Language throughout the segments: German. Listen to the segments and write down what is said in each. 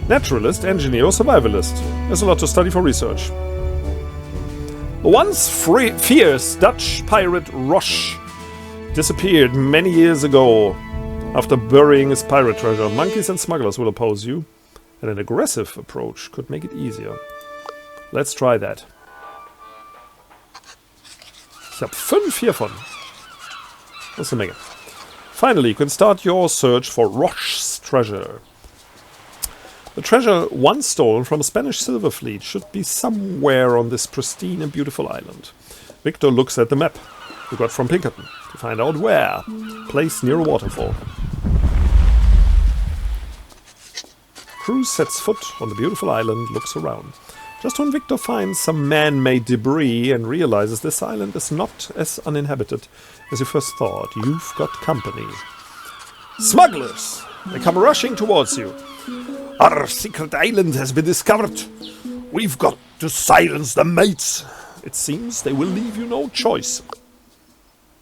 Naturalist, engineer, or survivalist. There's a lot to study for research. The once fierce Dutch pirate Roche disappeared many years ago after burying his pirate treasure. Monkeys and smugglers will oppose you, and an aggressive approach could make it easier. Let's try that. Ich habe 5 hiervon. Das ist eine Menge. Finally, you can start your search for ROCHE'S treasure. The treasure once stolen from a Spanish silver fleet should be somewhere on this pristine and beautiful island. Victor looks at the map we got from Pinkerton to find out where. Placed near a waterfall. Crew sets foot on the beautiful island, looks around. Just when Victor finds some man-made debris and realizes this island is not as uninhabited as you first thought, you've got company. Smugglers! They come rushing towards you. Our secret island has been discovered. We've got to silence the mates. It seems they will leave you no choice.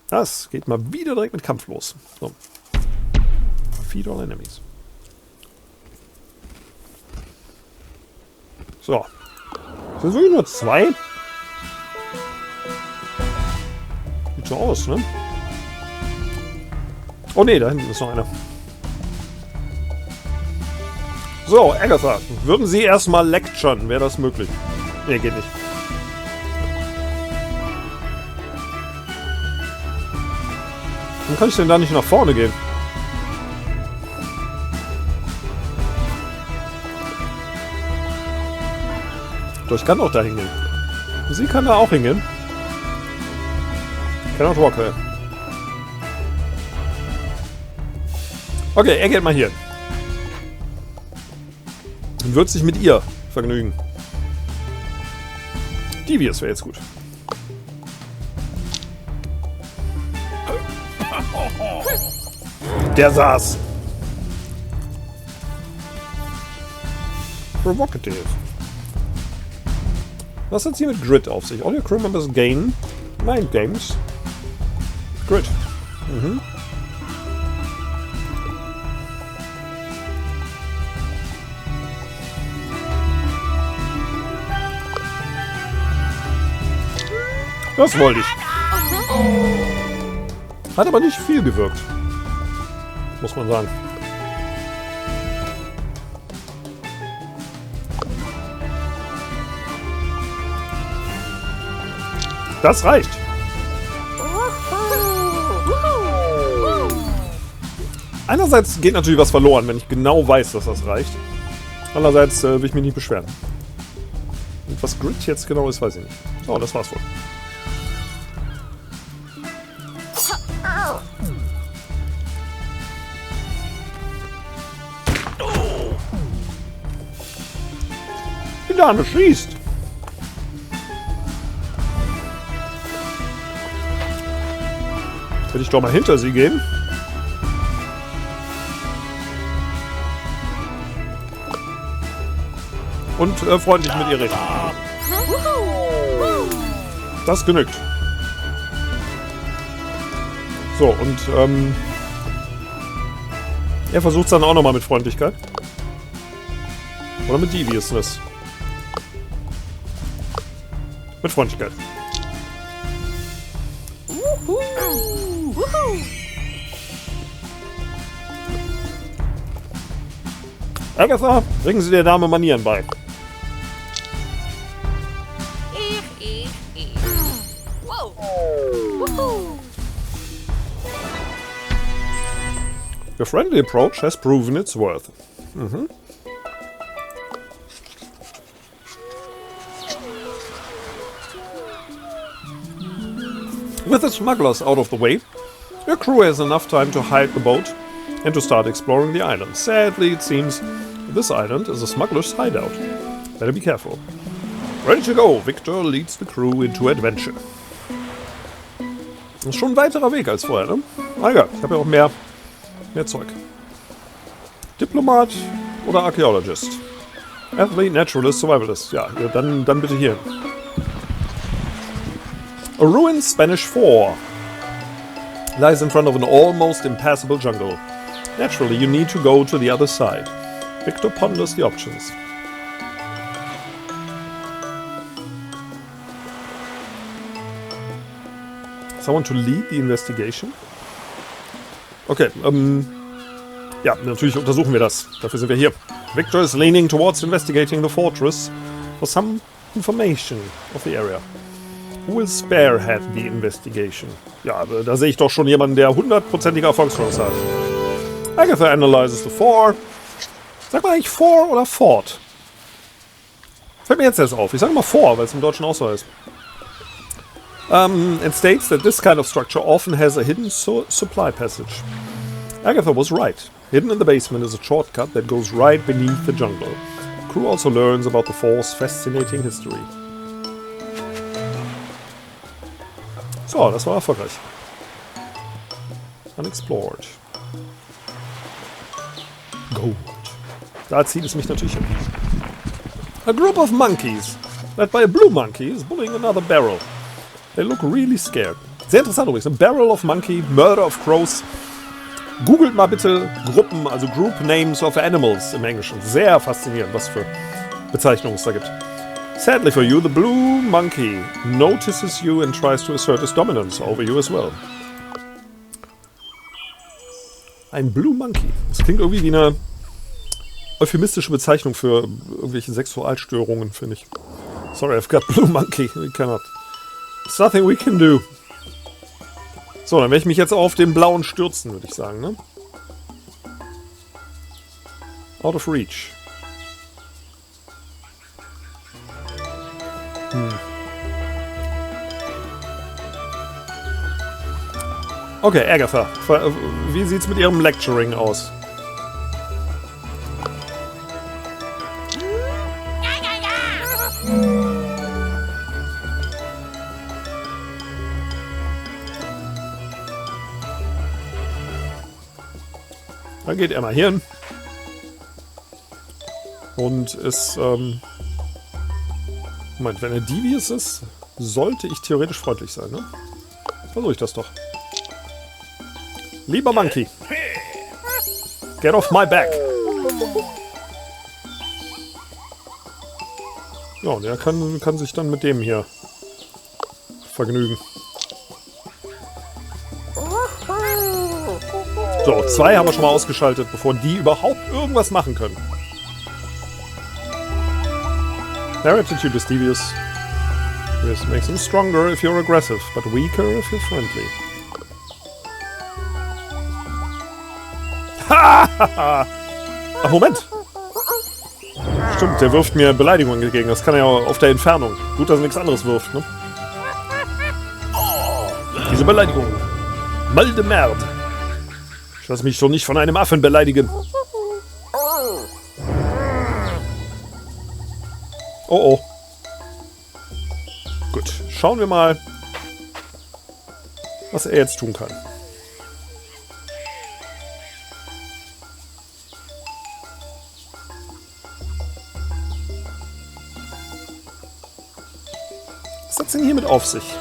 Das geht mal wieder direkt mit Kampf los. So. Defeat all enemies. So. Sind wirklich nur 2? Sieht so aus, ne? Oh ne, da hinten ist noch einer. So, Agatha, würden Sie erstmal lecturen? Wäre das möglich? Ne, geht nicht. Warum kann ich denn da nicht nach vorne gehen? Doch, ich kann auch da hingehen. Sie kann da auch hingehen. Cannot walk there. Okay, er geht mal hier. Und wird sich mit ihr vergnügen. Devious wäre jetzt gut. Der saß. Provocative. Was hat sie mit Grit auf sich? All your crew members gain Mind Games. Grit. Mhm. Das wollte ich. Hat aber nicht viel gewirkt. Muss man sagen. Das reicht. Einerseits geht natürlich was verloren, wenn ich genau weiß, dass das reicht. Andererseits will ich mich nicht beschweren. Und was Grit jetzt genau ist, weiß ich nicht. So, das war's wohl. Die Dame schießt. Jetzt will ich doch mal hinter sie gehen. Und freundlich mit ihr reden. Das genügt. So, und er versucht es dann auch nochmal mit Freundlichkeit. Oder mit Deviousness. Mit Freundlichkeit. Agatha, bringen Sie der Dame Manieren bei. Your friendly approach has proven its worth. Mhm. With the smugglers out of the way, your crew has enough time to hide the boat and to start exploring the island. Sadly, it seems this island is a smuggler's hideout. Better be careful. Ready to go. Victor leads the crew into adventure. Das ist schon ein weiterer Weg als vorher, ne? Ah ja, ich habe ja auch mehr Zeug. Diplomat oder Archaeologist? Athlete, Naturalist, Survivalist. Ja, dann bitte hier. A ruined Spanish fort lies in front of an almost impassable jungle. Naturally, you need to go to the other side. Victor ponders the options. Someone to lead the investigation? Okay, ja, natürlich untersuchen wir das. Dafür sind wir hier. Victor is leaning towards investigating the fortress for some information of the area. Who will spearhead the investigation? Ja, da sehe ich doch schon jemanden, der 100%ige Erfolgschance hat. Agatha analyzes the fort. Sag mal eigentlich fort oder fort? Fällt mir jetzt erst auf. Ich sage mal fort, weil es im Deutschen auch so heißt. And states that this kind of structure often has a hidden supply passage. Agatha was right. Hidden in the basement is a shortcut that goes right beneath the jungle. The crew also learns about the fort's fascinating history. So, das war erfolgreich. Unexplored. Gold. Da zieht es mich natürlich hin. A group of monkeys, led by a blue monkey, is bullying another barrel. They look really scared. Sehr interessant übrigens. A barrel of monkey, murder of crows. Googelt mal bitte Gruppen, also Group Names of Animals im Englischen. Sehr faszinierend, was für Bezeichnungen es da gibt. Sadly for you, the blue monkey notices you and tries to assert his dominance over you as well. Ein Blue Monkey. Das klingt irgendwie wie eine euphemistische Bezeichnung für irgendwelche Sexualstörungen, finde ich. Sorry, I've got Blue Monkey. We cannot. There's nothing we can do. So, dann werde ich mich jetzt auf den blauen stürzen, würde ich sagen, ne? Out of reach. Okay, Agatha. Wie sieht's mit ihrem Lecturing aus? Dann geht er mal hier hin. Und ist, Moment, wenn er devious ist, sollte ich theoretisch freundlich sein, ne? Versuche ich das doch. Lieber Monkey. Get off my back. Ja, und er kann sich dann mit dem hier vergnügen. So, 2 haben wir schon mal ausgeschaltet, bevor die überhaupt irgendwas machen können. Their attitude is devious. This makes them stronger if you're aggressive, but weaker if you're friendly. Ach, Moment! Stimmt, der wirft mir Beleidigungen entgegen. Das kann er ja auf der Entfernung. Gut, dass er nichts anderes wirft, ne? Diese Beleidigung. Mal de merde. Ich lasse mich doch nicht von einem Affen beleidigen. Oh oh. Gut, schauen wir mal, was er jetzt tun kann. Was hat's denn hier mit auf sich?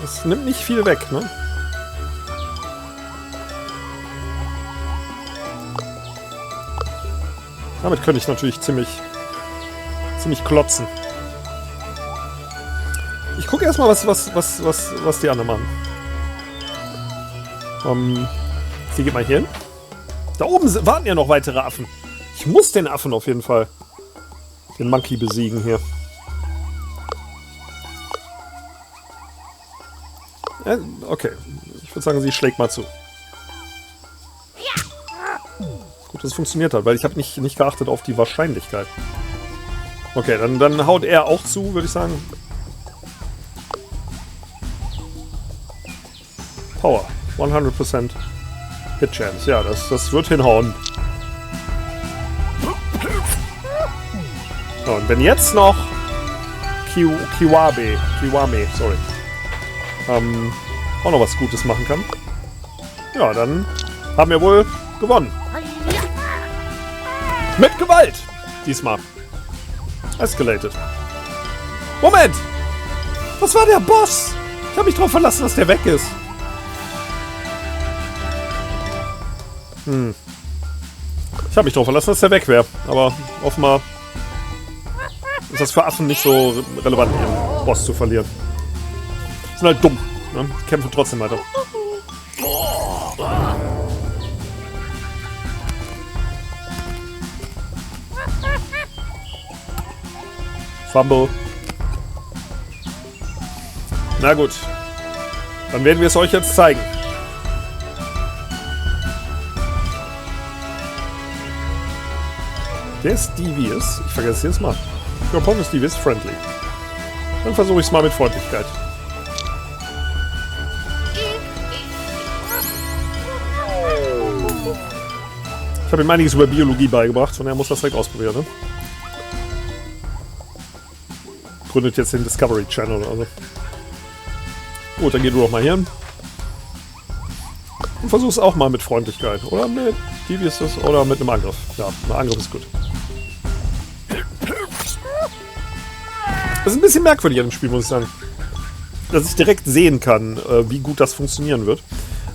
Das nimmt nicht viel weg, ne? Damit könnte ich natürlich ziemlich klotzen. Ich gucke erstmal, was die anderen machen. Sie geht mal hier hin. Da oben warten ja noch weitere Affen. Ich muss den Affen auf jeden Fall, den Monkey, besiegen hier. Okay, ich würde sagen, sie schlägt mal zu. Gut, dass es funktioniert hat, weil ich habe nicht geachtet auf die Wahrscheinlichkeit. Okay, dann haut er auch zu, würde ich sagen. Power. 100% Hit Chance. Ja, das wird hinhauen. So, und wenn jetzt noch Kiwame, sorry, auch noch was Gutes machen kann, ja, dann haben wir wohl gewonnen. Mit Gewalt! Diesmal. Escalated. Moment! Was war der Boss? Ich habe mich darauf verlassen, dass der weg ist. Ich habe mich darauf verlassen, dass der weg wäre. Aber offenbar ist das für Affen nicht so relevant, ihren Boss zu verlieren. Sind halt dumm. Ne? Kämpfen trotzdem weiter. Fumble. Na gut. Dann werden wir es euch jetzt zeigen. Der ist devious. Ich vergesse es jetzt mal. Your opponent is devious friendly. Dann versuche ich es mal mit Freundlichkeit. Ich habe ihm einiges über Biologie beigebracht und er muss das direkt ausprobieren, ne? Gründet jetzt den Discovery Channel oder so. Gut, dann geh du doch mal hier hin. Und versuch's auch mal mit Freundlichkeit. Oder mit Deviousness oder mit einem Angriff. Ja, ein Angriff ist gut. Das ist ein bisschen merkwürdig an dem Spiel, muss ich sagen. Dass ich direkt sehen kann, wie gut das funktionieren wird.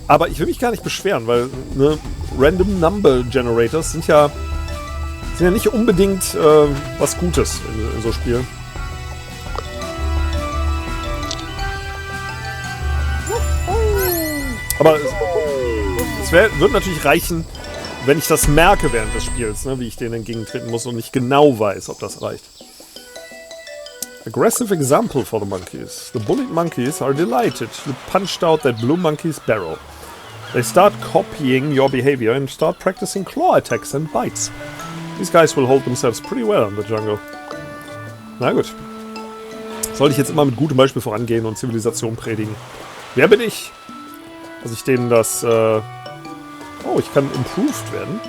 Aber ich will mich gar nicht beschweren, weil ne, Random Number Generators sind ja nicht unbedingt was Gutes in so Spielen. Aber es wird natürlich reichen, wenn ich das merke während des Spiels, ne, wie ich denen entgegentreten muss und nicht genau weiß, ob das reicht. Aggressive example for the monkeys. The bullied monkeys are delighted. You punched out that blue monkey's barrel. They start copying your behavior and start practicing claw attacks and bites. These guys will hold themselves pretty well in the jungle. Na gut. Sollte ich jetzt immer mit gutem Beispiel vorangehen und Zivilisation predigen? Wer bin ich? Dass ich denen das... Oh, ich kann improved werden.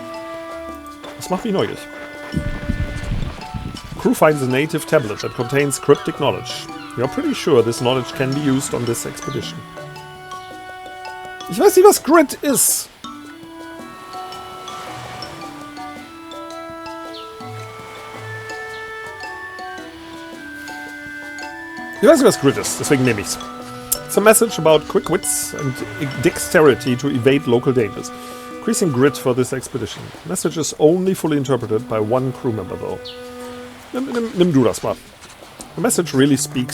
Das macht mich neugierig. Crew finds a native tablet that contains cryptic knowledge. We are pretty sure this knowledge can be used on this expedition. Ich weiß nicht, was Grit ist. Ich weiß nicht, was Grit ist, deswegen nehme ich's. It's a message about quick wits and dexterity to evade local dangers. Increasing grit for this expedition. Message is only fully interpreted by one crew member, though. Nimm du das mal. The message really speak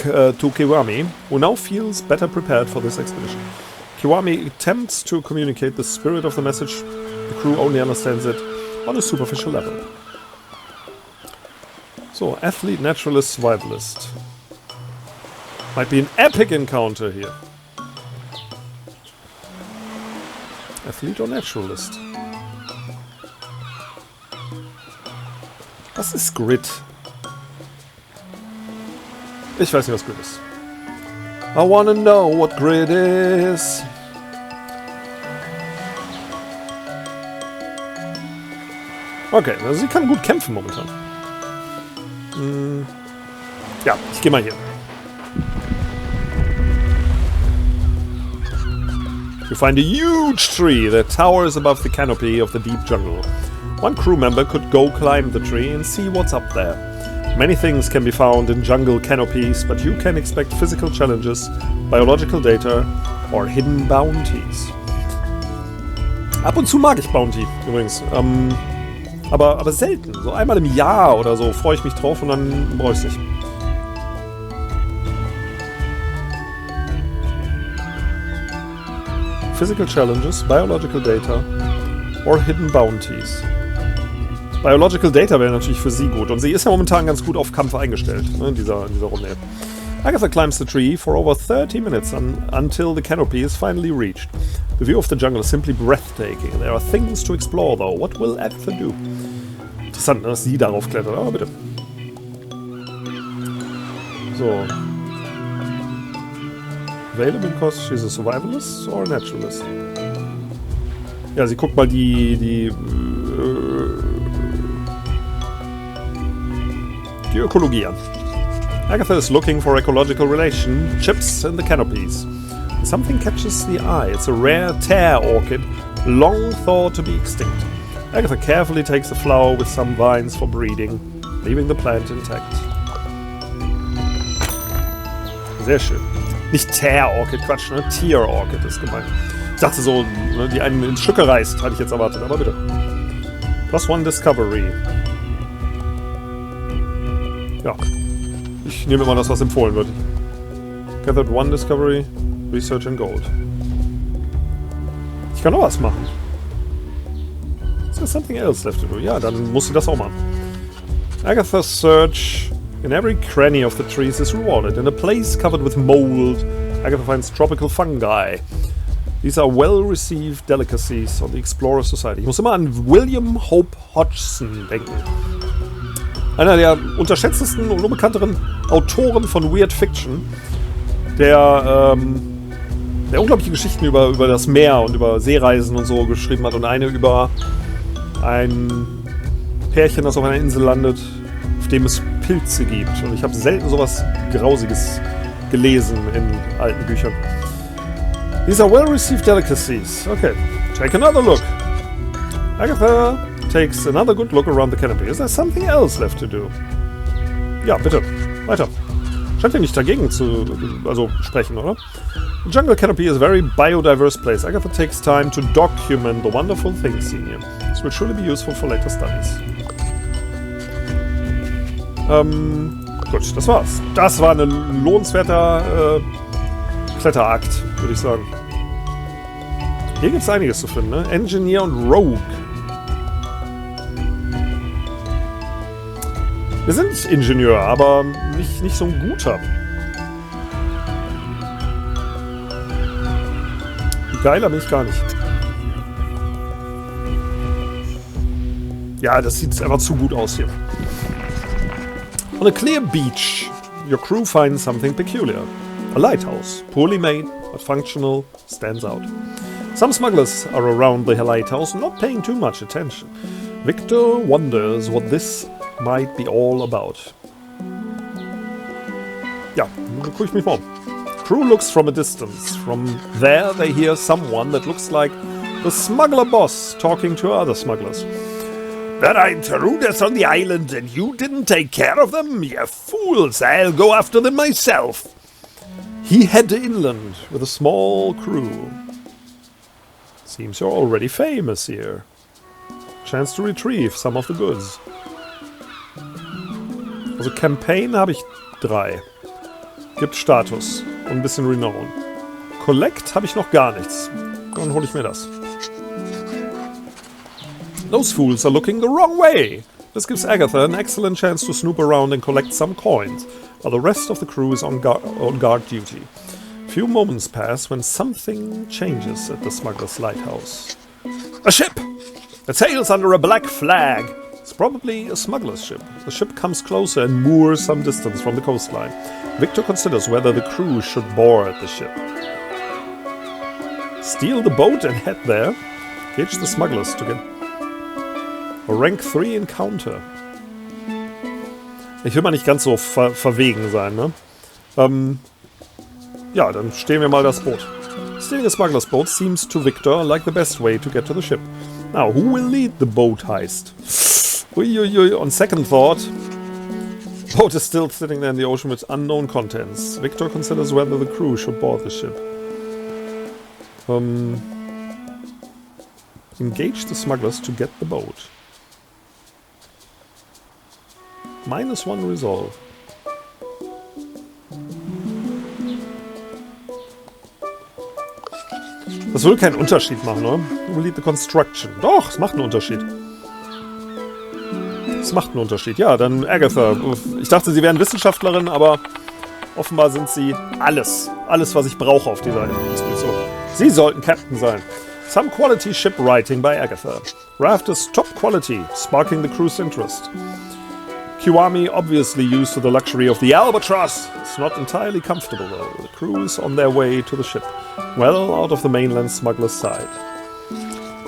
to Kiwame, who now feels better prepared for this expedition. Kiwame attempts to communicate the spirit of the message. The crew only understands it on a superficial level. So, athlete, naturalist, survivalist. Might be an epic encounter here. Athlete or naturalist? Was ist Grit? Ich weiß nicht, was Grit ist. I wanna know what Grit is. Okay, also sie kann gut kämpfen momentan. Ja, ich gehe mal hier. You find a huge tree that towers above the canopy of the deep jungle. One crew member could go climb the tree and see what's up there. Many things can be found in jungle canopies, but you can expect physical challenges, biological data or hidden bounties. Ab und zu mag ich Bounty, übrigens. Aber selten. So einmal im Jahr oder so freue ich mich drauf und dann brauche ich es nicht. Physical challenges, biological data or hidden bounties. Biological data wäre natürlich für sie gut. Und sie ist ja momentan ganz gut auf Kampf eingestellt, ne, in dieser Runde. Agatha climbs the tree for over 30 minutes until the canopy is finally reached. The view of the jungle is simply breathtaking. There are things to explore though. What will Agatha do? Interessant, dass sie darauf klettert. Aber bitte. So. Available because she's a survivalist or a naturalist? Ja, sie guckt mal die Die Ökologie. Agatha is looking for ecological relationships in the canopies. Something catches the eye. It's a rare tear orchid, long thought to be extinct. Agatha carefully takes the flower with some vines for breeding, leaving the plant intact. Sehr schön. Nicht Tear-Orchid, Quatsch, ne? Tier-Orchid ist gemeint. Ich dachte so, ne, die einen in Stücke reißt, hatte ich jetzt erwartet, aber bitte. +1 Discovery. Ja. Ich nehme immer das, was empfohlen wird. Gathered 1 Discovery, Research and Gold. Ich kann noch was machen. Is there something else left to do? Ja, dann muss sie das auch machen. Agatha's search in every cranny of the trees is rewarded. In a place covered with mold, Agatha finds tropical fungi. These are well-received delicacies on the Explorer Society. Ich muss immer an William Hope Hodgson denken. Einer der unterschätztesten und unbekannteren Autoren von Weird Fiction, der unglaubliche Geschichten über das Meer und über Seereisen und so geschrieben hat und eine über ein Pärchen, das auf einer Insel landet, auf dem es Pilze gibt. Und ich habe selten sowas Grausiges gelesen in alten Büchern. These are well-received delicacies. Okay, take another look. Agatha takes another good look around the canopy. Is there something else left to do? Ja, bitte. Weiter. Scheint ja nicht dagegen zu sprechen, oder? The jungle canopy is a very biodiverse place. Agatha takes time to document the wonderful things seen here. This will surely be useful for later studies. Gut, das war's. Das war ein lohnenswerter Kletterakt, würde ich sagen. Hier gibt's einiges zu finden, ne? Engineer und Rogue. Wir sind Ingenieur, aber nicht so ein guter. Geiler bin ich gar nicht. Ja, das sieht einfach zu gut aus hier. On a clear beach, your crew finds something peculiar. A lighthouse, poorly made, but functional, stands out. Some smugglers are around the lighthouse, not paying too much attention. Victor wonders what this might be all about. Ja, dann gucke ich mich mal um. Crew looks from a distance. From there they hear someone that looks like the smuggler boss talking to other smugglers. There are intruders on the island and you didn't take care of them? You fools, I'll go after them myself. He head inland with a small crew. Seems you're already famous here. Chance to retrieve some of the goods. Also Campaign habe ich 3. Gibt Status und ein bisschen Renown. Collect habe ich noch gar nichts. Dann hole ich mir das. Those fools are looking the wrong way. This gives Agatha an excellent chance to snoop around and collect some coins, while the rest of the crew is on guard duty. Few moments pass when something changes at the smuggler's lighthouse. A ship! It sails under a black flag. It's probably a smuggler's ship. The ship comes closer and moors some distance from the coastline. Victor considers whether the crew should board the ship. Steal the boat and head there. Gauge the smugglers to get a Rank 3 Encounter. Ich will mal nicht ganz so verwegen sein, ne? Ja, dann stehlen wir mal das Boot. Stealing a smuggler's boat seems to Victor like the best way to get to the ship. Now, who will lead the boat heist? Uiuiui, on second thought, the boat is still sitting there in the ocean with unknown contents. Victor considers whether the crew should board the ship. Engage the smugglers to get the boat. -1 Resolve. Das will keinen Unterschied machen, oder? We lead the construction. Doch, es macht einen Unterschied. Es macht einen Unterschied. Ja, dann Agatha. Ich dachte, sie wären Wissenschaftlerin, aber offenbar sind sie alles. Alles, was ich brauche auf dieser Expedition. Sie sollten Captain sein. Some quality ship writing by Agatha. Raft is top quality, sparking the crew's interest. Kiwami, obviously used to the luxury of the albatross, is not entirely comfortable though. The crew is on their way to the ship, well out of the mainland smuggler's sight.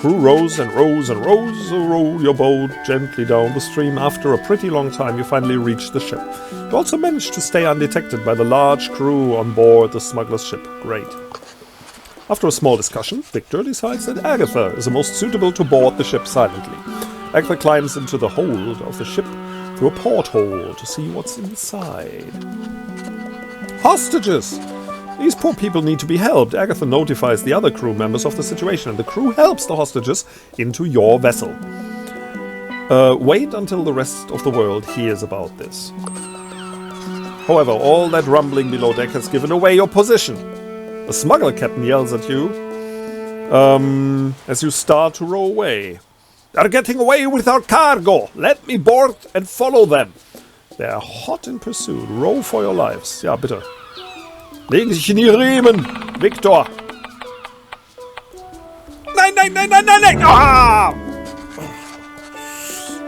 crew rows and rows and rows, row your boat gently down the stream. After a pretty long time, you finally reach the ship. You also managed to stay undetected by the large crew on board the smuggler's ship. Great. After a small discussion, Victor decides that Agatha is the most suitable to board the ship silently. Agatha climbs into the hold of the ship through a porthole to see what's inside. Hostages! These poor people need to be helped. Agatha notifies the other crew members of the situation, and the crew helps the hostages into your vessel. Wait until the rest of the world hears about this. However, all that rumbling below deck has given away your position. The smuggler captain yells at you as you start to row away. They're getting away with our cargo! Let me board and follow them! They are hot in pursuit. Row for your lives. Ja, bitte. Legen sich in die Riemen! Victor! Nein, nein, nein, nein, nein, nein! Ah!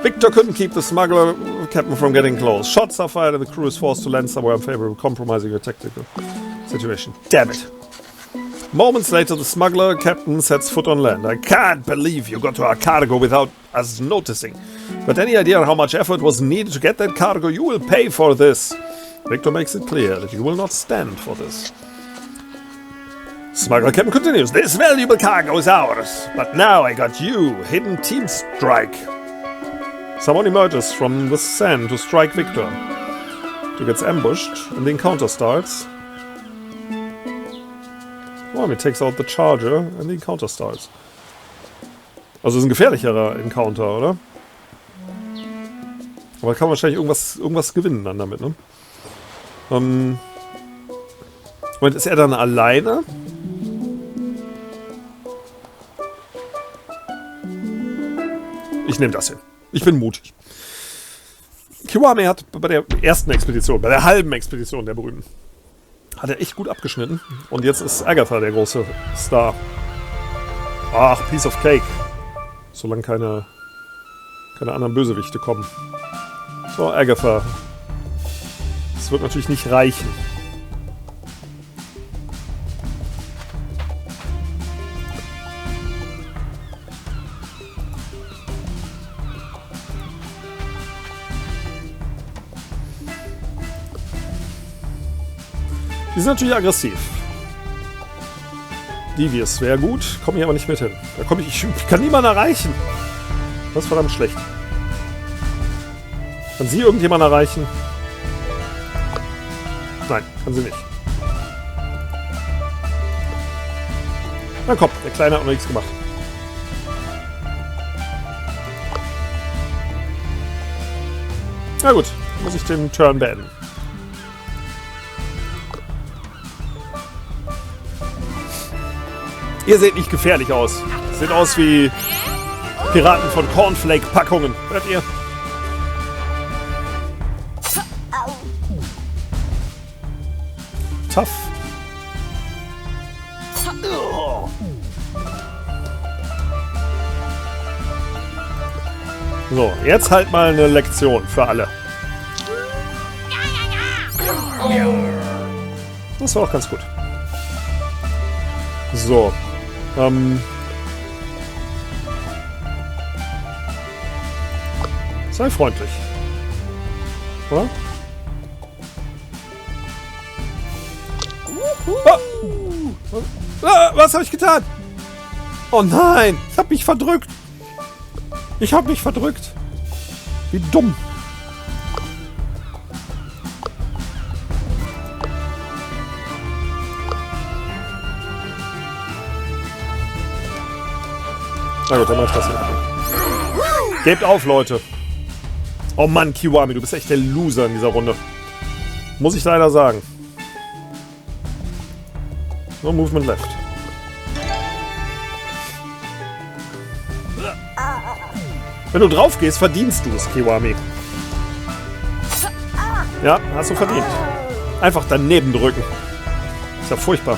Victor couldn't keep the smuggler captain from getting close. Shots are fired and the crew is forced to land somewhere unfavorable, compromising your tactical situation. Damn it! Moments later, the smuggler captain sets foot on land. I can't believe you got to our cargo without us noticing. But any idea how much effort was needed to get that cargo? You will pay for this. Victor makes it clear that you will not stand for this. Smuggler captain continues. This valuable cargo is ours. But now I got you. Hidden team strike. Someone emerges from the sand to strike Victor. He gets ambushed and the encounter starts. Oh, he takes out the charger and the encounter starts. Also ist ein gefährlicherer Encounter, oder? Aber kann man wahrscheinlich irgendwas gewinnen dann damit, ne? Moment, ist er dann alleine? Ich nehme das hin. Ich bin mutig. Kiwame hat bei der ersten Expedition, bei der halben Expedition der berühmten, hat er echt gut abgeschnitten. Und jetzt ist Agatha der große Star. Ach, Piece of Cake. Solange keine anderen Bösewichte kommen. So, Agatha. Das wird natürlich nicht reichen. Die sind natürlich aggressiv. Devious wäre gut, komme ich aber nicht mit hin. Da komme ich kann niemanden erreichen. Das ist verdammt schlecht. Kann sie irgendjemanden erreichen? Nein, kann sie nicht. Na komm, der Kleine hat noch nichts gemacht. Na gut, muss ich den Turn beenden. Ihr seht nicht gefährlich aus. Sieht aus wie Piraten von Cornflake-Packungen. Hört ihr? Tough. So, jetzt halt mal eine Lektion für alle. Das war auch ganz gut. So. Sei freundlich. Oder? Was habe ich getan? Oh nein! Ich habe mich verdrückt! Wie dumm! Na gut, dann mach ich das hier. Gebt auf, Leute! Oh Mann, Kiwami, du bist echt der Loser in dieser Runde. Muss ich leider sagen. No movement left. Wenn du drauf gehst, verdienst du es, Kiwami. Ja, hast du verdient. Einfach daneben drücken. Ist ja furchtbar.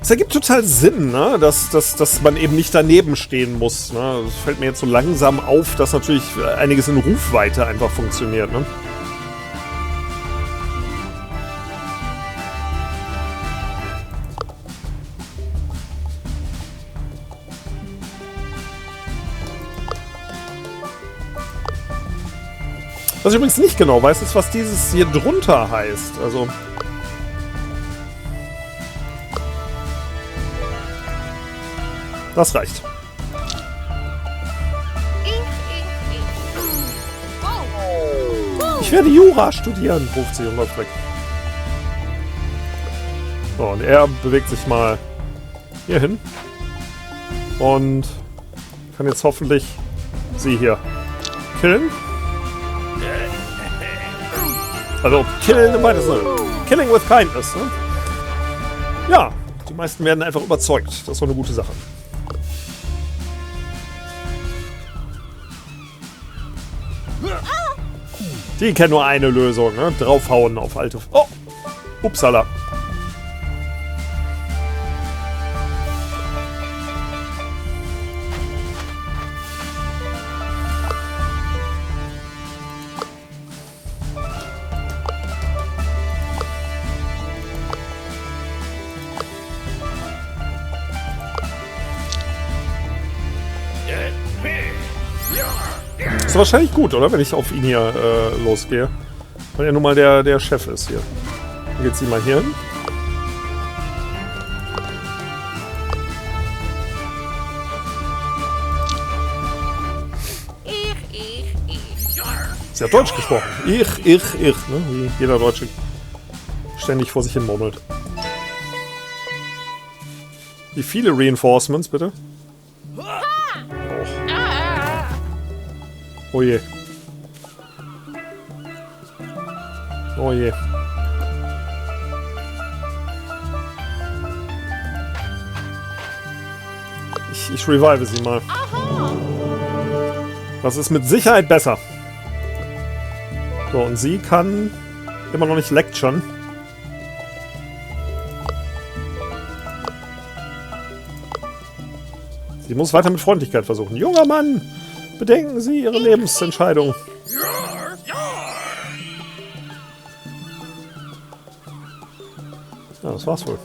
Es ergibt total Sinn, ne? Dass man eben nicht daneben stehen muss. Ne? Es fällt mir jetzt so langsam auf, dass natürlich einiges in Rufweite einfach funktioniert. Ne? Was ich übrigens nicht genau weiß, ist, was dieses hier drunter heißt. Also... Das reicht. Ich werde Jura studieren, ruft sie und läuft weg. So, und er bewegt sich mal hier hin. Und kann jetzt hoffentlich sie hier killen. Also, killen im weitesten Sinne. Killing with kindness, ne? Ja, die meisten werden einfach überzeugt. Das ist doch eine gute Sache. Die kennen nur eine Lösung, ne? Draufhauen auf alte... Oh! Upsala. Ist wahrscheinlich gut, oder? Wenn ich auf ihn hier losgehe. Weil er nun mal der Chef ist hier. Dann geht sie mal hier hin. Sie hat Deutsch gesprochen. Ich, ne? Wie jeder Deutsche ständig vor sich hin murmelt. Wie viele Reinforcements, bitte? Oh je. Oh je. Ich revive sie mal. Das ist mit Sicherheit besser. So, und sie kann immer noch nicht lecturen. Sie muss weiter mit Freundlichkeit versuchen. Junger Mann! Bedenken Sie Ihre Lebensentscheidung. Ja, das war's wohl.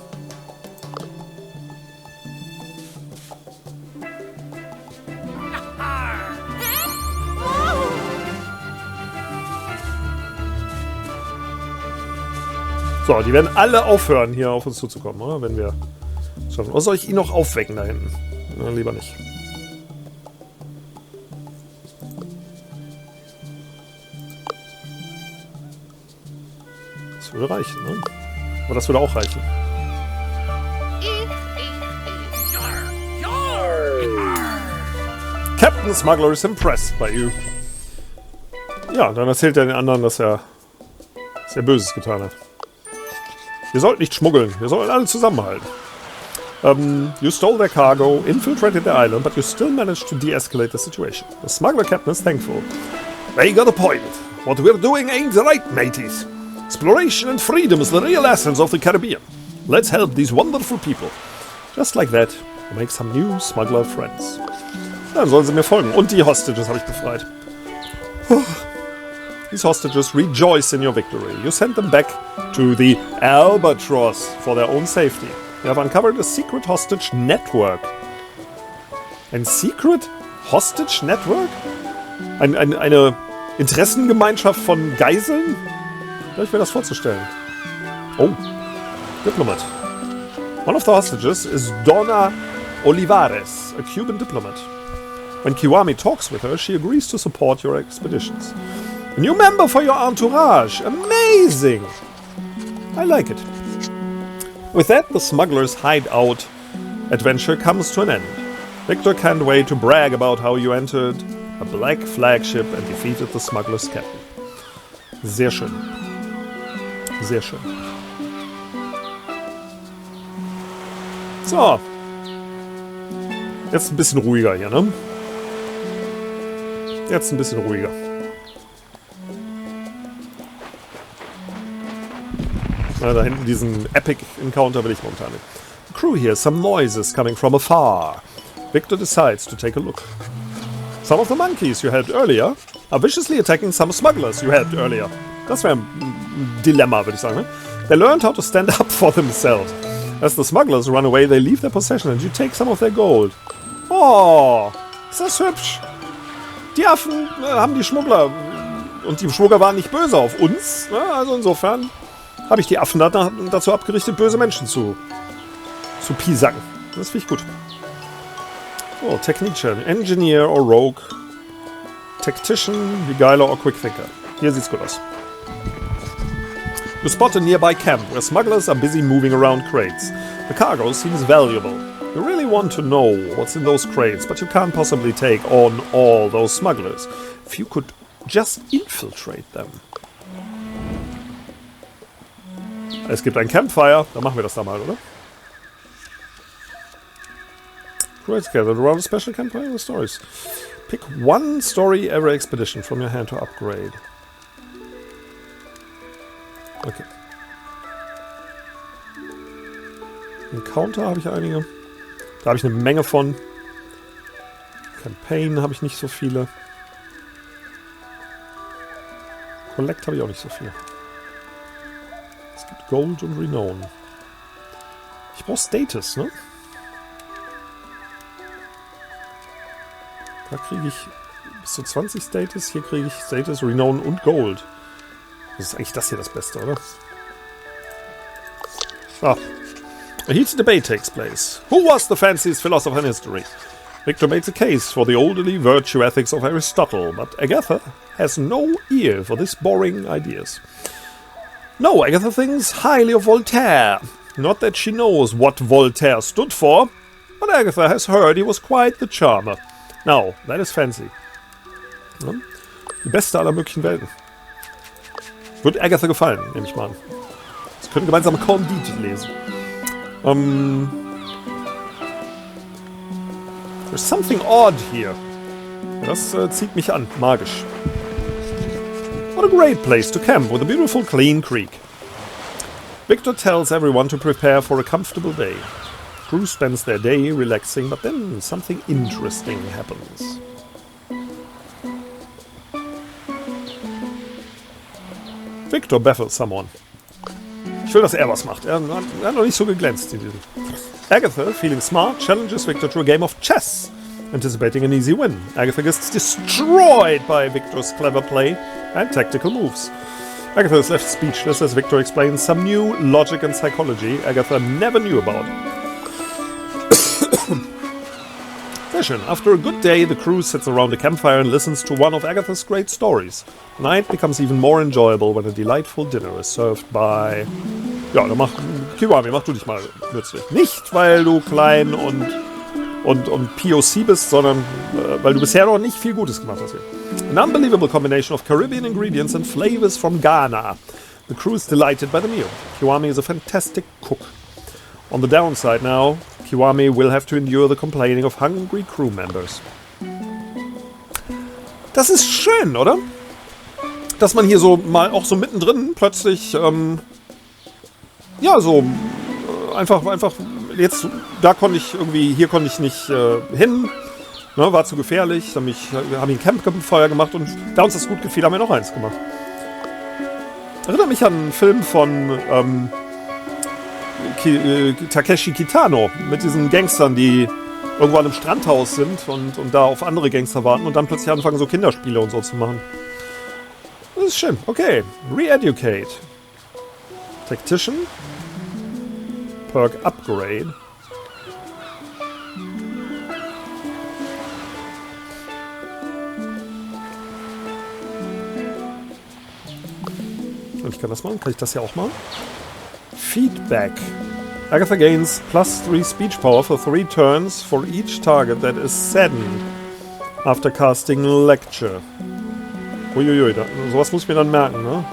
So, die werden alle aufhören, hier auf uns zuzukommen, oder? Wenn wir schaffen. Oder soll ich ihn noch aufwecken da hinten? Na, lieber nicht. Das würde reichen, ne? Aber das würde auch reichen. Captain Smuggler is impressed by you. Ja, dann erzählt er den anderen, dass er sehr Böses getan hat. Wir sollten nicht schmuggeln. Wir sollen alle zusammenhalten. You stole their cargo, infiltrated the island, but you still managed to de-escalate the situation. The smuggler captain is thankful. They got a point. What we're doing ain't right, mateys. Exploration and freedom is the real essence of the Caribbean. Let's help these wonderful people. Just like that, we'll make some new smuggler friends. Dann sollen sie mir folgen. Und die Hostages habe ich befreit. These hostages rejoice in your victory. You sent them back to the Albatross for their own safety. You have uncovered a secret hostage network. Ein Secret Hostage Network? Eine Interessengemeinschaft von Geiseln? Ja, ich mir das vorzustellen. Oh, Diplomat. One of the hostages is Donna Olivares, a Cuban diplomat. When Kiwami talks with her, she agrees to support your expeditions. A new member for your entourage. Amazing! I like it. With that, the smuggler's hideout adventure comes to an end. Victor can't wait to brag about how you entered a black flagship and defeated the smuggler's captain. Sehr schön. Sehr schön. So. Jetzt ein bisschen ruhiger hier, ne? Jetzt ein bisschen ruhiger. Na, da hinten diesen Epic Encounter will ich momentan nicht. crew hears some noises coming from afar. Victor decides to take a look. Some of the monkeys you helped earlier are viciously attacking some smugglers you helped earlier. Das wäre ein Dilemma, würde ich sagen. Ne? They learned how to stand up for themselves. As the smugglers run away, they leave their possession and you take some of their gold. Oh, ist das hübsch. Die Affen haben die Schmuggler. Und die Schmuggler waren nicht böse auf uns. Ne? Also insofern habe ich die Affen dazu abgerichtet, böse Menschen zu piesacken. Das finde ich gut. So, Technician, Engineer or Rogue. Tactician, Beguiler or Quick Thinker. Hier sieht's gut aus. You spot a nearby camp where smugglers are busy moving around crates. The cargo seems valuable. You really want to know what's in those crates, but you can't possibly take on all those smugglers. If you could just infiltrate them. Es gibt ein Campfire, dann machen wir das da mal, oder? Create gathered around a special campfire with stories. Pick one story every expedition from your hand to upgrade. Okay. Encounter habe ich einige. Da habe ich eine Menge von. Campaign habe ich nicht so viele. Collect habe ich auch nicht so viel. Es gibt Gold und Renown. Ich brauche Status, ne? Da kriege ich bis zu 20 Status. Hier kriege ich Status, Renown und Gold. Das ist eigentlich das hier das Beste, oder? Ah. A heated debate takes place. Who was the fanciest philosopher in history? Victor makes a case for the orderly virtue ethics of Aristotle, but Agatha has no ear for these boring ideas. No, Agatha thinks highly of Voltaire. Not that she knows what Voltaire stood for, but Agatha has heard he was quite the charmer. Now, that is fancy. Ja? Die beste aller möglichen Welten. Wird Agatha gefallen, nehme ich mal an. Wir können gemeinsam Candide lesen. There's something odd here. Das zieht mich an, magisch. What a great place to camp with a beautiful clean creek. Victor tells everyone to prepare for a comfortable day. Crew spends their day relaxing, but then something interesting happens. Victor baffles someone. Ich will, dass er was macht. Er hat noch nicht so geglänzt in diesem. Agatha, feeling smart, challenges Victor to a game of chess, anticipating an easy win. Agatha gets destroyed by Victor's clever play and tactical moves. Agatha is left speechless as Victor explains some new logic and psychology Agatha never knew about. Sehr schön. After a good day, the crew sits around a campfire and listens to one of Agatha's great stories. The night becomes even more enjoyable when a delightful dinner is served by... Ja, dann Kiwami, mach du dich mal nützlich. Nicht, weil du klein und POC bist, sondern weil du bisher noch nicht viel Gutes gemacht hast hier. An unbelievable combination of Caribbean ingredients and flavors from Ghana. The crew is delighted by the meal. Kiwami is a fantastic cook. On the downside now, Kiwami will have to endure the complaining of hungry crew members. Das ist schön, oder? Dass man hier so mal auch so mittendrin plötzlich, einfach jetzt, da konnte ich irgendwie, hier konnte ich nicht hin, ne, war zu gefährlich, haben ein Campfeuer gemacht und da uns das gut gefiel, haben wir noch eins gemacht. Erinnert mich an einen Film von Takeshi Kitano mit diesen Gangstern, die irgendwo an einem Strandhaus sind und da auf andere Gangster warten und dann plötzlich anfangen, so Kinderspiele und so zu machen. Das ist schön. Okay. Re-educate. Tactician. Perk Upgrade. Und ich kann das machen. Kann ich das hier auch machen? Feedback. Agatha gains +3 speech power for 3 turns for each target that is saddened after casting lecture. Uiuiui, sowas muss ich mir dann merken, ne?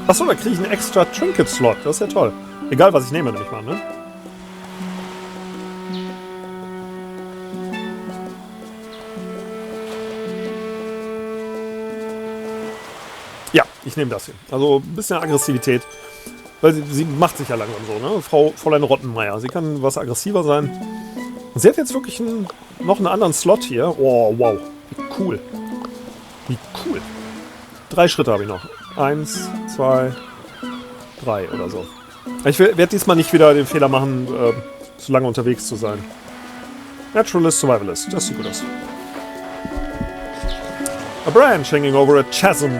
Achso, da kriege ich einen extra Trinket-Slot. Das ist ja toll. Egal, was ich nehme, nehme ich mal, ne? Ich nehme das hier. Also ein bisschen Aggressivität. Weil sie macht sich ja langsam so, ne? Fräulein Rottenmeier. Sie kann was aggressiver sein. Und sie hat jetzt wirklich noch einen anderen Slot hier. Oh, wow. Wie cool. Wie cool. 3 Schritte habe ich noch. 1, 2, 3 oder so. Ich werde diesmal nicht wieder den Fehler machen, zu lange unterwegs zu sein. Naturalist, Survivalist. Das sieht gut aus. A branch hanging over a chasm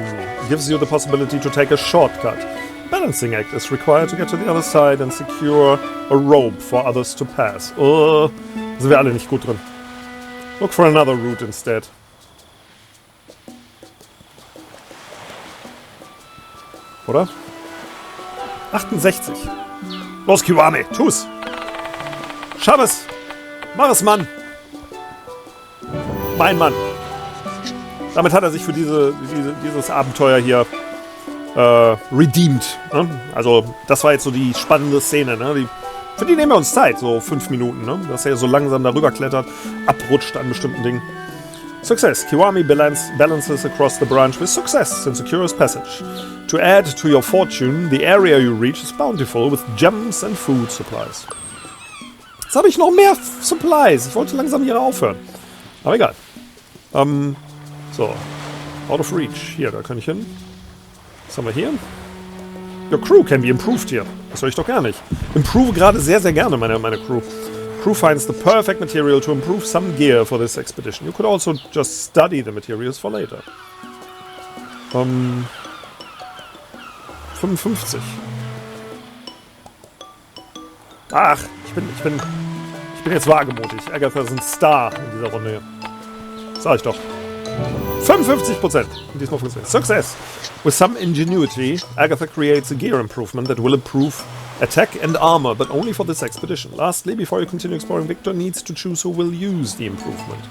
gives you the possibility to take a shortcut. Balancing act is required to get to the other side and secure a rope for others to pass. Da sind wir alle nicht gut drin. Look for another route instead. Oder? 68. Los, Kiwami, tu's! Schaff es! Mach es, Mann! Mein Mann! Damit hat er sich für dieses Abenteuer hier redeemed. Ne? Also, das war jetzt so die spannende Szene. Ne? Für die nehmen wir uns Zeit, so 5 Minuten. Ne? Dass er so langsam darüber klettert, abrutscht an bestimmten Dingen. Success. Kiwami balances across the branch with success and secures passage. To add to your fortune, the area you reach is bountiful with gems and food supplies. Jetzt habe ich noch mehr Supplies. Ich wollte langsam hier aufhören. Aber egal. So. Out of reach. Hier, da kann ich hin. Was haben wir hier? Your crew can be improved hier. Das höre ich doch gar nicht. Improve gerade sehr, sehr gerne meine Crew. Crew finds the perfect material to improve some gear for this expedition. You could also just study the materials for later. 55. Ach, ich bin jetzt wagemutig. Agatha ist ein Star in dieser Runde hier. Sag ich doch. 55%. Diesmal funktioniert. Success! With some ingenuity, Agatha creates a gear improvement that will improve attack and armor, but only for this expedition. Lastly, before you continue exploring, Victor needs to choose who will use the improvement.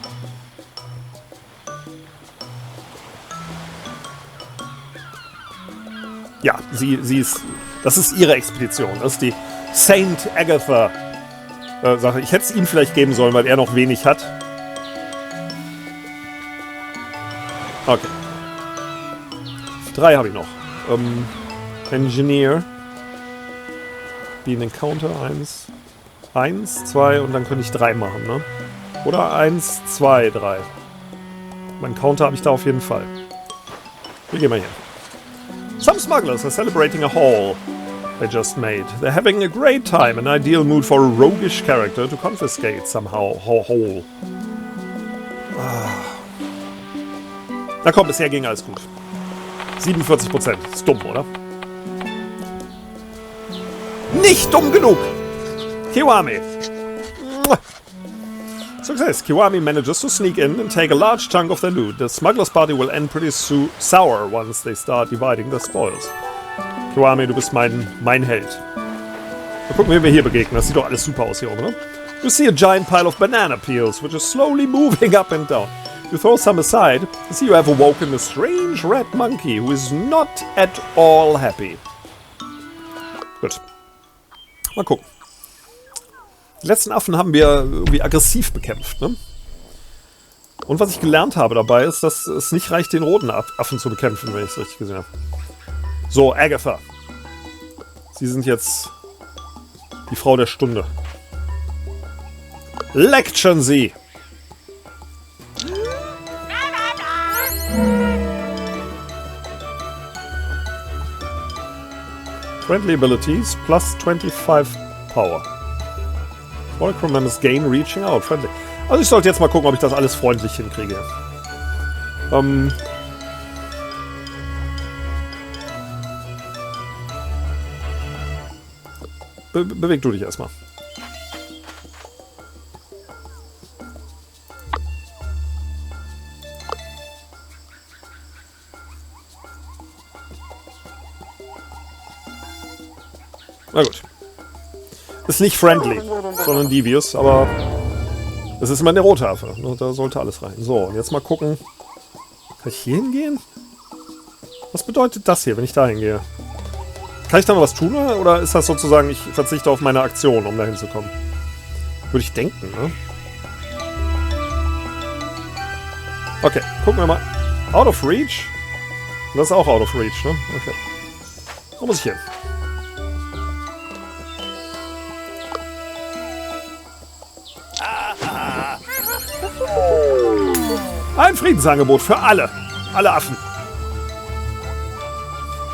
Ja, sie ist... Das ist ihre Expedition. Das ist die Saint Agatha Sache. Ich hätte es ihm vielleicht geben sollen, weil er noch wenig hat. Okay. 3 habe ich noch. Engineer. Be an Encounter. 1, 2 und dann könnte ich 3 machen, ne? Oder 1, 2, 3. Mein Counter habe ich da auf jeden Fall. Wie gehen wir hier? Some smugglers are celebrating a haul they just made. They're having a great time, an ideal mood for a roguish character to confiscate somehow haul. Na komm, bisher ging alles gut. 47%. Ist dumm, oder? Nicht dumm genug! Kiwami! Success! Kiwami manages to sneak in and take a large chunk of their loot. The smugglers' party will end pretty sour once they start dividing the spoils. Kiwami, du bist mein Held. Mal gucken, wie wir hier begegnen. Das sieht doch alles super aus hier oben, ne? You see a giant pile of banana peels, which is slowly moving up and down. You throw some aside, you see you have awoken a strange red monkey who is not at all happy. Gut. Mal gucken. Die letzten Affen haben wir irgendwie aggressiv bekämpft, ne? Und was ich gelernt habe dabei ist, dass es nicht reicht, den roten Affen zu bekämpfen, wenn ich es richtig gesehen habe. So, Agatha. Sie sind jetzt die Frau der Stunde. Lecturen Sie! Friendly abilities plus 25 power. Volcrum members gain reaching out. Friendly. Also ich sollte jetzt mal gucken, ob ich das alles freundlich hinkriege. Beweg du dich erstmal. Na gut. Ist nicht friendly, sondern devious, aber es ist immer eine rote Affe. Da sollte alles rein. So, und jetzt mal gucken. Kann ich hier hingehen? Was bedeutet das hier, wenn ich da hingehe? Kann ich da noch was tun, oder ist das sozusagen, ich verzichte auf meine Aktion, um da hinzukommen? Würde ich denken, ne? Okay, gucken wir mal. Out of reach. Das ist auch out of reach, ne? Okay. Wo muss ich hin? Ein Friedensangebot für alle. Alle Affen.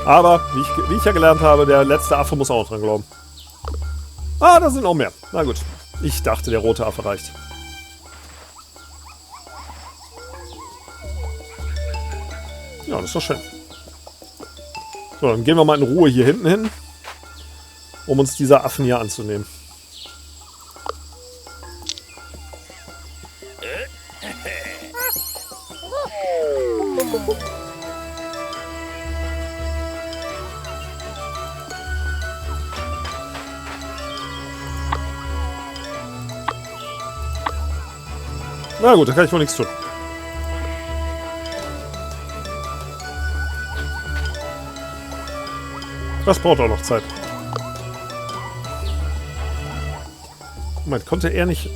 Aber, wie ich ja gelernt habe, der letzte Affe muss auch noch dran glauben. Ah, da sind noch mehr. Na gut. Ich dachte, der rote Affe reicht. Ja, das ist doch schön. So, dann gehen wir mal in Ruhe hier hinten hin, um uns dieser Affen hier anzunehmen. Na gut, da kann ich wohl nichts tun. Das braucht auch noch Zeit. Moment, konnte er nicht...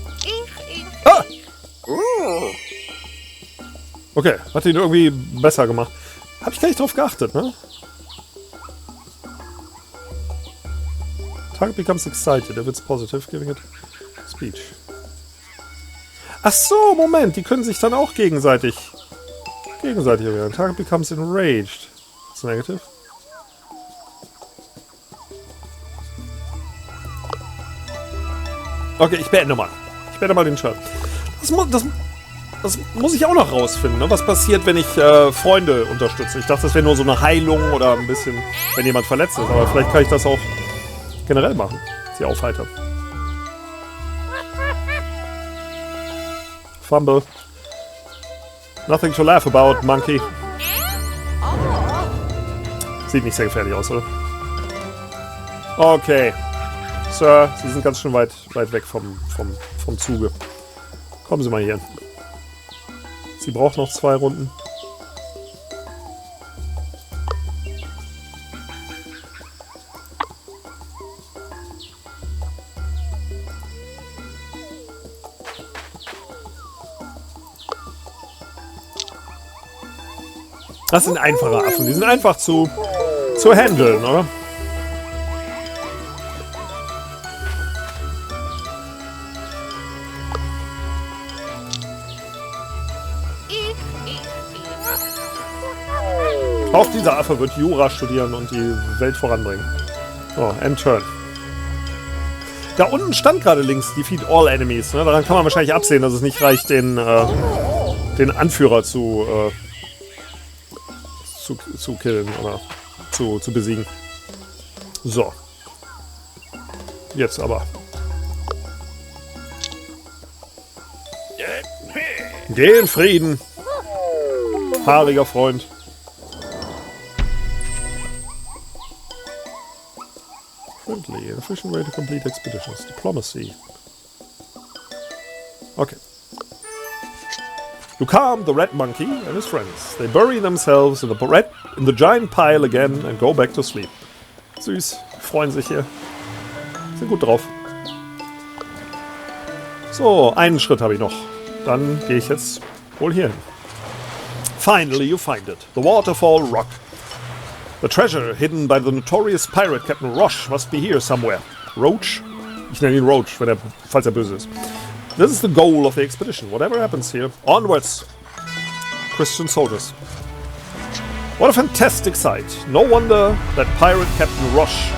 Ah! Okay, hat ihn irgendwie besser gemacht. Hab ich gar nicht drauf geachtet, ne? Target becomes excited if it's positive, giving it speech. Ach so, Moment, die können sich dann auch gegenseitig erwehren. Target becomes enraged. That's negative. Okay, ich beende mal. Ich beende mal den Chat. Das muss ich auch noch rausfinden, ne? Was passiert, wenn ich Freunde unterstütze. Ich dachte, das wäre nur so eine Heilung oder ein bisschen, wenn jemand verletzt ist. Aber vielleicht kann ich das auch generell machen. Sie aufheitern. Fumble. Nothing to laugh about, Monkey. Sieht nicht sehr gefährlich aus, oder? Okay. Sir, Sie sind ganz schön weit weg vom Zuge. Kommen Sie mal hier. Sie braucht noch 2 Runden. Das sind einfache Affen. Die sind einfach zu handeln, oder? Auch dieser Affe wird Jura studieren und die Welt voranbringen. Oh, end turn. Da unten stand gerade links Defeat all enemies. Ne? Daran kann man wahrscheinlich absehen, dass es nicht reicht, den Anführer zu killen oder zu besiegen. So. Jetzt aber. Geh in Frieden. Haariger Freund. Friendly. An efficient way to complete expeditions. Diplomacy. Okay. You calm the red monkey and his friends. They bury themselves in the giant pile again and go back to sleep. Süß. Freuen sich hier. Sind gut drauf. So, einen Schritt habe ich noch. Dann gehe ich jetzt wohl hier hin. Finally you find it. The Waterfall Rock. The treasure hidden by the notorious pirate Captain Roche must be here somewhere. Roach? Ich nenne ihn Roach, falls er böse ist. This is the goal of the expedition. Whatever happens here, onwards. Christian soldiers. What a fantastic sight. No wonder that pirate Captain Roche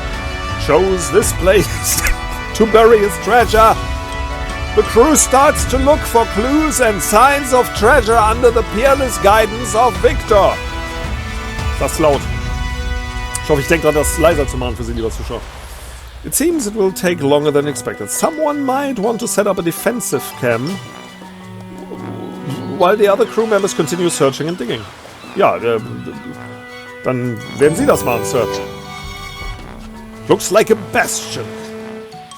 chose this place to bury his treasure. The crew starts to look for clues and signs of treasure under the peerless guidance of Victor. Das ist laut. Ich hoffe, ich denke daran, das leiser zu machen für Sie, lieber Zuschauer. It seems it will take longer than expected. Someone might want to set up a defensive camp while the other crew members continue searching and digging. Ja, dann werden Sie das machen, Sir. Looks like a bastion.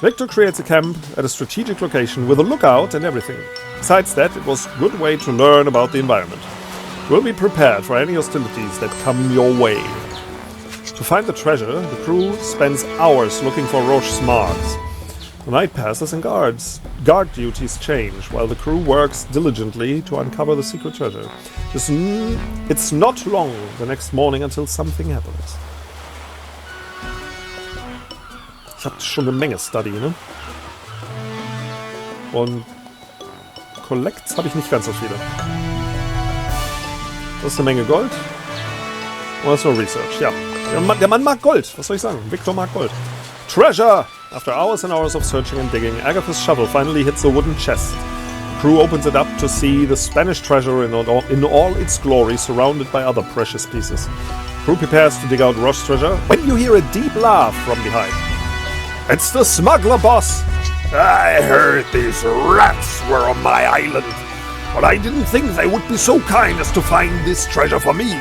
Victor creates a camp at a strategic location with a lookout and everything. Besides that, it was a good way to learn about the environment. We'll be prepared for any hostilities that come your way. To find the treasure, the crew spends hours looking for Roche's marks. The night passes and guard duties change, while the crew works diligently to uncover the secret treasure. It's not long the next morning until something happens. Ich habe schon eine Menge Study, ne? Und Collects habe ich nicht ganz so viele. Das ist eine Menge Gold. Und das ist nur Research, ja. Der Mann mag Gold, was soll ich sagen? Victor mag Gold. Treasure! After hours and hours of searching and digging, Agatha's shovel finally hits a wooden chest. The crew opens it up to see the Spanish treasure in all its glory, surrounded by other precious pieces. The crew prepares to dig out Roche's treasure when you hear a deep laugh from behind. It's the smuggler boss! I heard these rats were on my island, but I didn't think they would be so kind as to find this treasure for me.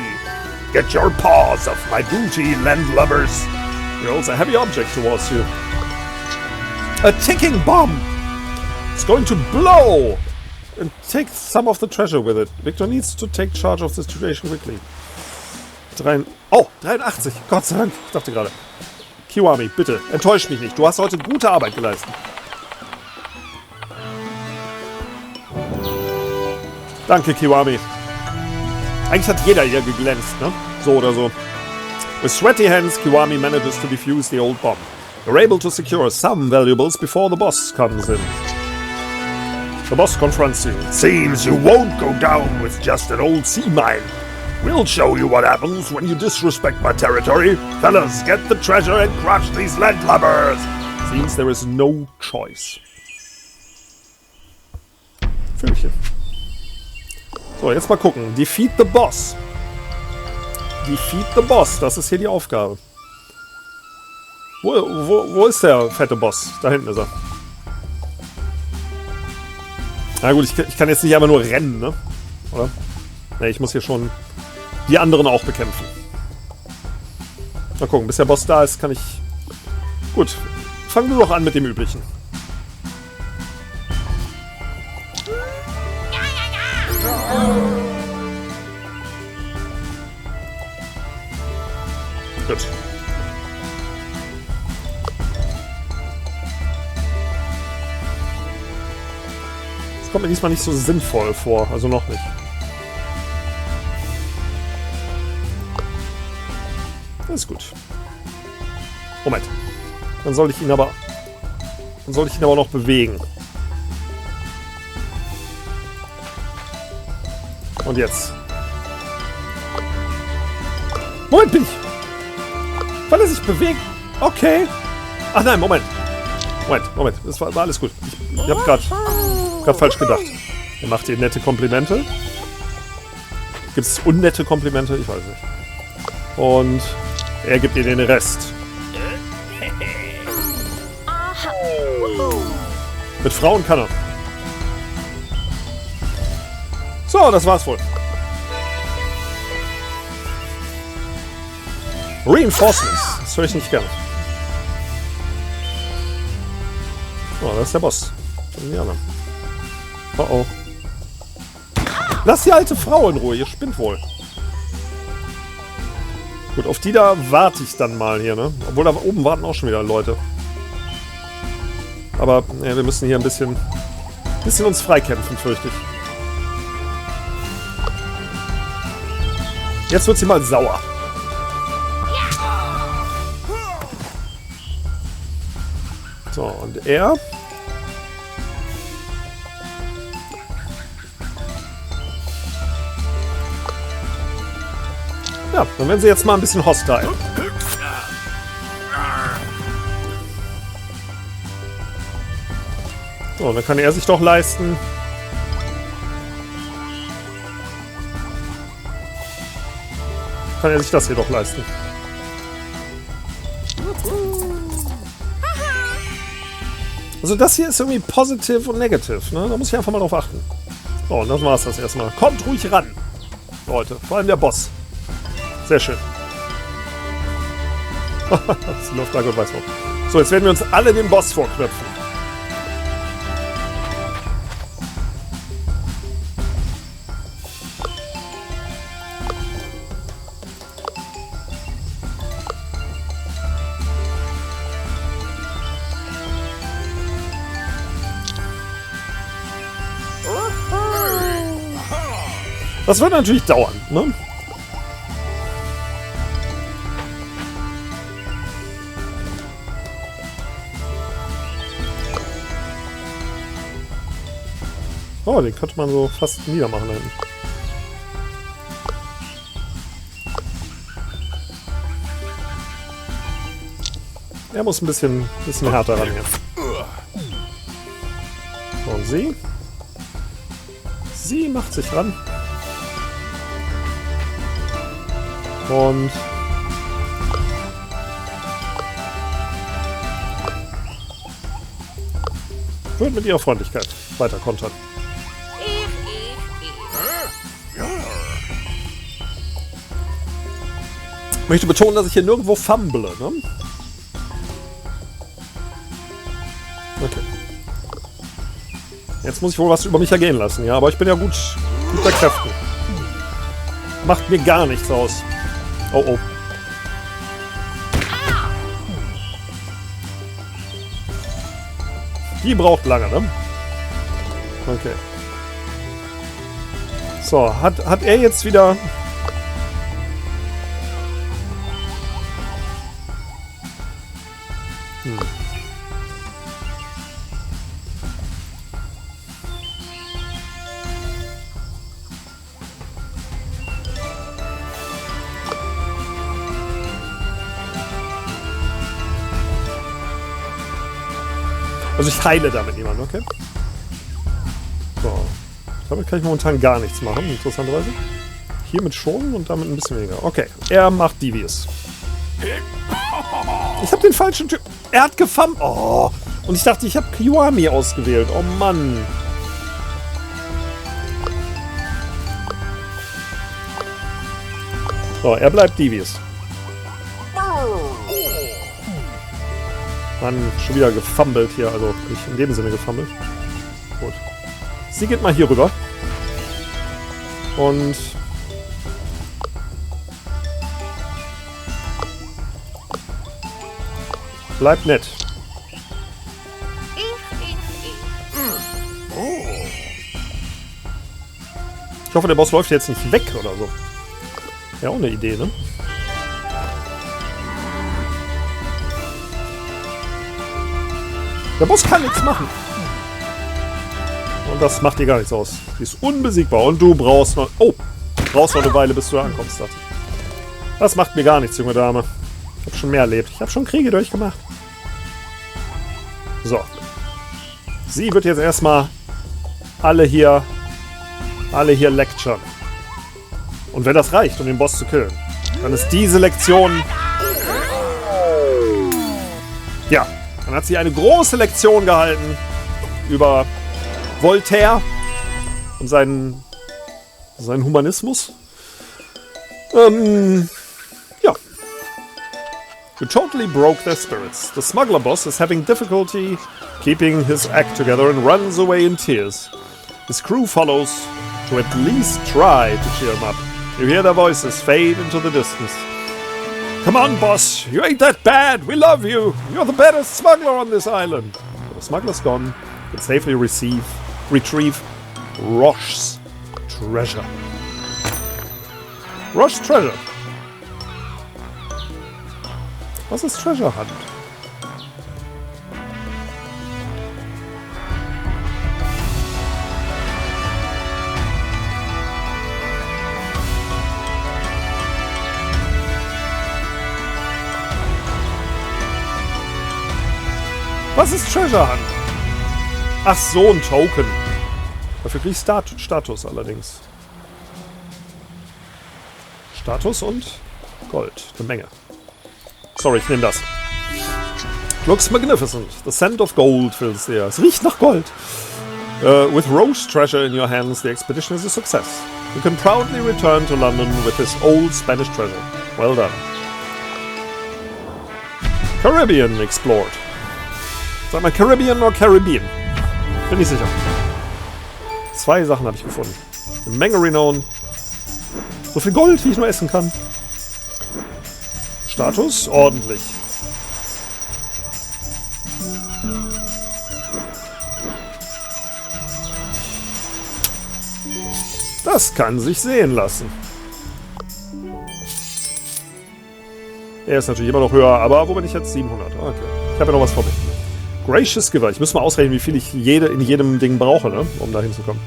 Get your paws off my booty, landlubbers. He holds a heavy object towards you. A ticking bomb! It's going to blow! And take some of the treasure with it. Victor needs to take charge of the situation quickly. 83. Gott sei Dank. Ich dachte gerade. Kiwami, bitte, enttäusch mich nicht. Du hast heute gute Arbeit geleistet. Danke, Kiwami. Eigentlich hat jeder hier geglänzt, ne? So oder so. With sweaty hands, Kiwami manages to defuse the old bomb. You're able to secure some valuables before the boss comes in. The boss confronts you. Seems you won't go down with just an old sea mine. We'll show you what happens when you disrespect my territory. Fellas, get the treasure and crush these landlubbers. Seems there is no choice. Vögelchen. So, jetzt mal gucken. Defeat the boss. Defeat the boss. Das ist hier die Aufgabe. Wo ist der fette Boss? Da hinten ist er. Na gut, ich kann jetzt nicht einfach nur rennen, ne? Oder? Ne, ich muss hier schon die anderen auch bekämpfen. Mal gucken, bis der Boss da ist, kann ich... Gut, fangen wir doch an mit dem Üblichen. Gut. Das kommt mir diesmal nicht so sinnvoll vor, also noch nicht. Das ist gut. Moment. Dann soll ich ihn aber noch bewegen. Und jetzt. Moment, bin ich. Weil er sich bewegt. Okay. Ach nein, Moment. Moment. Das war alles gut. Ich habe gerade falsch gedacht. Er macht dir nette Komplimente. Gibt es unnette Komplimente? Ich weiß nicht. Und er gibt dir den Rest. Mit Frauen kann er. So, das war's wohl. Reinforcements. Das höre ich nicht gern. Oh, das ist der Boss. Das sind die anderen. Oh oh. Lass die alte Frau in Ruhe, ihr spinnt wohl. Gut, auf die da warte ich dann mal hier, ne? Obwohl da oben warten auch schon wieder Leute. Aber ja, wir müssen hier ein bisschen uns freikämpfen, fürchte ich. Jetzt wird sie mal sauer. So, und er... Ja, dann werden sie jetzt mal ein bisschen hostile. So, dann kann er sich doch leisten. Kann er sich das hier doch leisten. Also das hier ist irgendwie positive und negative, ne? Da muss ich einfach mal drauf achten. So, und das war's das erstmal. Kommt ruhig ran, Leute. Vor allem der Boss. Sehr schön. Das läuft da Gott weiß wo. So, jetzt werden wir uns alle den Boss vorknöpfen. Das wird natürlich dauern, ne? Oh, den könnte man so fast niedermachen da hinten. Er muss ein bisschen härter rangehen. Und sie? Sie macht sich ran. Und wird mit ihrer Freundlichkeit weiter kontern. Ich möchte betonen, dass ich hier nirgendwo fumble, ne? Okay. Jetzt muss ich wohl was über mich ergehen lassen, ja, aber ich bin ja gut bei Kräften. Macht mir gar nichts aus. Oh, oh. Die braucht lange, ne? Okay. So, hat er jetzt wieder... Also ich heile damit niemanden, okay? So. Damit kann ich momentan gar nichts machen, interessanterweise. Hiermit schon und damit ein bisschen weniger. Okay, er macht Devious. Ich habe den falschen Typ. Er hat gefangen. Oh. Und ich dachte, ich habe Kiwami ausgewählt. Oh Mann. So, er bleibt Devious. Mann, schon wieder gefummelt hier. Also nicht in dem Sinne gefummelt. Gut. Sie geht mal hier rüber. Und... bleibt nett. Ich hoffe, der Boss läuft jetzt nicht weg oder so. Ja, auch eine Idee, ne? Der Boss kann nichts machen. Und das macht dir gar nichts aus. Die ist unbesiegbar. Und du brauchst noch... oh! Brauchst noch eine Weile, bis du da ankommst. Dachte ich. Das macht mir gar nichts, junge Dame. Ich habe schon mehr erlebt. Ich habe schon Kriege durchgemacht. So. Sie wird jetzt erstmal alle hier lecturen. Und wenn das reicht, um den Boss zu killen, dann ist diese Lektion... ja. Dann hat sie eine große Lektion gehalten über Voltaire und seinen Humanismus. Ja. You totally broke their spirits. The smuggler boss is having difficulty keeping his act together and runs away in tears. His crew follows to at least try to cheer him up. You hear their voices fade into the distance. Come on, boss. You ain't that bad. We love you. You're the baddest smuggler on this island. But the smuggler's gone. You can safely retrieve ROCHE'S treasure. ROCHE'S treasure. Was ist Treasure Hunt? Was ist Treasure Hunt? Ach so, ein Token. Dafür krieg ich Status allerdings. Status und Gold. Eine Menge. Sorry, ich nehme das. Looks magnificent. The scent of gold fills the air. Es riecht nach Gold. With ROCHE'S treasure in your hands, the expedition is a success. You can proudly return to London with this old Spanish treasure. Well done. Caribbean explored. Sag mal, Caribbean oder Caribbean? Bin nicht sicher. 2 Sachen habe ich gefunden. Eine Menge Renown. So viel Gold, wie ich nur essen kann. Status? Ordentlich. Das kann sich sehen lassen. Er ist natürlich immer noch höher, aber wo bin ich jetzt? 700. Okay. Ich habe ja noch was vor mir. Gracious Giver. Ich muss mal ausrechnen, wie viel ich in jedem Ding brauche, ne? Um da hinzukommen.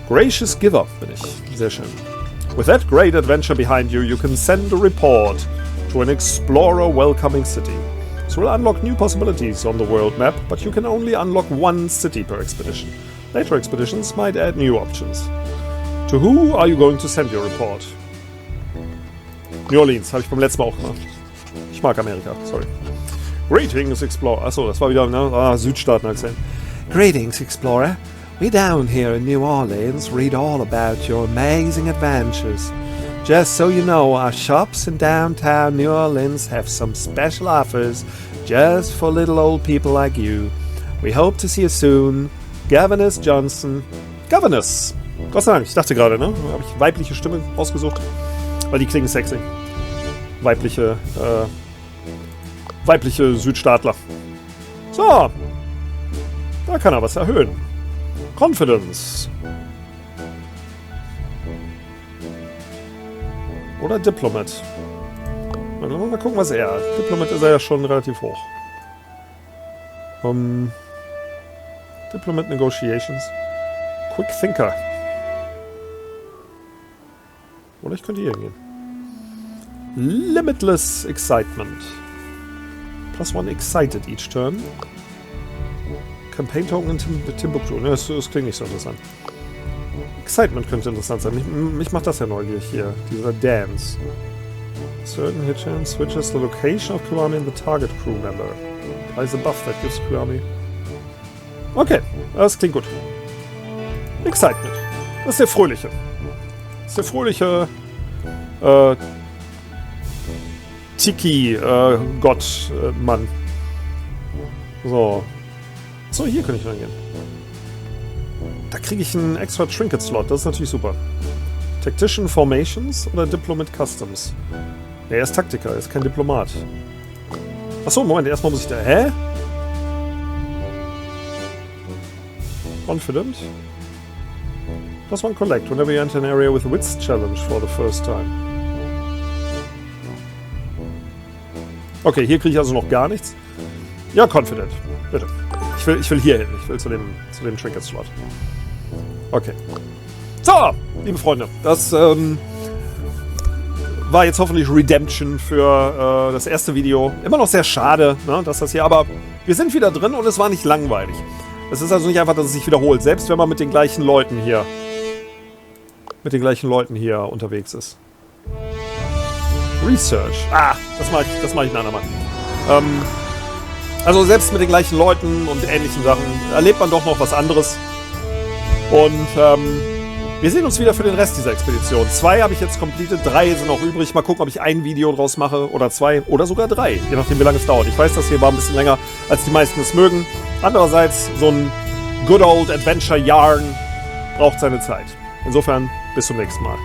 Gracious Giver bin ich. Sehr schön. With that great adventure behind you, you can send a report to an explorer welcoming city. This will unlock new possibilities on the world map, but you can only unlock one city per expedition. Later expeditions might add new options. To who are you going to send your report? New Orleans, habe ich beim letzten Mal auch gemacht. Ich mag Amerika, sorry. Greetings, Explorer. Achso, das war wieder, ne? Südstaaten-Akzent. Greetings, Explorer. We down here in New Orleans read all about your amazing adventures. Just so you know, our shops in downtown New Orleans have some special offers just for little old people like you. We hope to see you soon. Governess Johnson. Governess! Gott sei Dank, ich dachte gerade, ne? Da habe ich weibliche Stimme ausgesucht. Weil die klingen sexy. Weibliche Südstaatler. So. Da kann er was erhöhen. Confidence. Oder Diplomat. Mal gucken, was er hat. Diplomat ist er ja schon relativ hoch. Diplomat Negotiations. Quick Thinker. Oder ich könnte hier hingehen. Limitless Excitement. +1 excited each turn. Campaign Token in Timbuktu. Ne, das klingt nicht so interessant. Excitement könnte interessant sein. Mich macht das ja neugierig hier. Dieser Dance. Certain hit chance switches the location of Kiwami and the target crew member. Price a buff that gives Kiwami. Okay, das klingt gut. Excitement. Das ist der fröhliche. Das ist der fröhliche Tiki Mann. So. So, hier kann ich reingehen. Da kriege ich einen extra Trinket-Slot. Das ist natürlich super. Tactician Formations oder Diplomat Customs? Ja, er ist Taktiker, er ist kein Diplomat. Achso, Moment, erstmal muss ich da... Hä? Confident? +1 collect whenever you enter an area with Wits Challenge for the first time. Okay, hier kriege ich also noch gar nichts. Ja, Confident. Bitte. Ich will hier hin. Ich will zu dem Trinket-Slot. Okay. So, liebe Freunde. Das war jetzt hoffentlich Redemption für das erste Video. Immer noch sehr schade, ne, dass das hier... Aber wir sind wieder drin und es war nicht langweilig. Es ist also nicht einfach, dass es sich wiederholt. Selbst wenn man mit den gleichen Leuten hier unterwegs ist. Research. Das mach ich ein andermal. Also selbst mit den gleichen Leuten und ähnlichen Sachen erlebt man doch noch was anderes. Und wir sehen uns wieder für den Rest dieser Expedition. 2 habe ich jetzt completed, 3 sind noch übrig. Mal gucken, ob ich ein Video draus mache oder 2 oder sogar 3. Je nachdem, wie lange es dauert. Ich weiß, das hier war ein bisschen länger, als die meisten es mögen. Andererseits, so ein Good Old Adventure Yarn braucht seine Zeit. Insofern, bis zum nächsten Mal.